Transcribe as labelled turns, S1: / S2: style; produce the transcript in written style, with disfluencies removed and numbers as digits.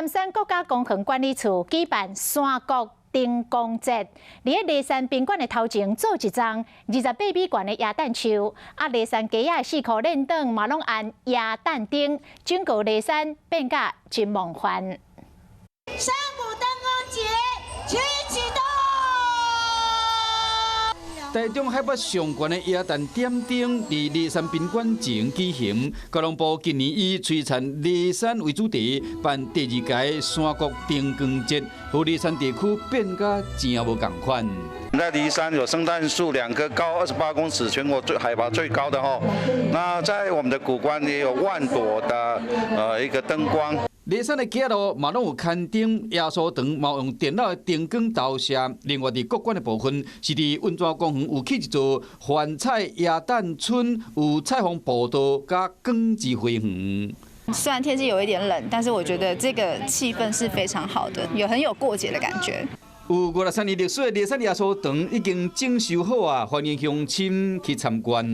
S1: 南山国家公园管理处举办山国灯光节，伫咧梨山宾馆的头前做一张28米悬的椰蛋树，梨山街仔4颗链灯嘛拢按椰蛋灯，整个梨山变甲真梦幻。
S2: 山谷灯光节启动。
S3: 台中海拔上悬的椰蛋点灯伫梨山宾馆前举行。交通部今年以璀璨梨山为主题，办第2届山国灯光节，让梨山地区变甲真无共款。
S4: 在梨山有圣诞树2棵，高28公尺，全国海拔最高的哈。那在我们的古关也有1万朵的一个灯光。
S3: 梨山的街路嘛拢有牵灯、耶稣堂，嘛用电脑的灯光投射。另外，伫国馆的部分，是伫温泉公园有起一座幻彩椰蛋村，有彩虹步道加光之花园。
S5: 虽然天气有一点冷，但是我觉得这个气氛是非常好的，很有过节的感觉。
S3: 有53年历史的梨山耶稣堂已经整修好啊，欢迎乡亲去参观。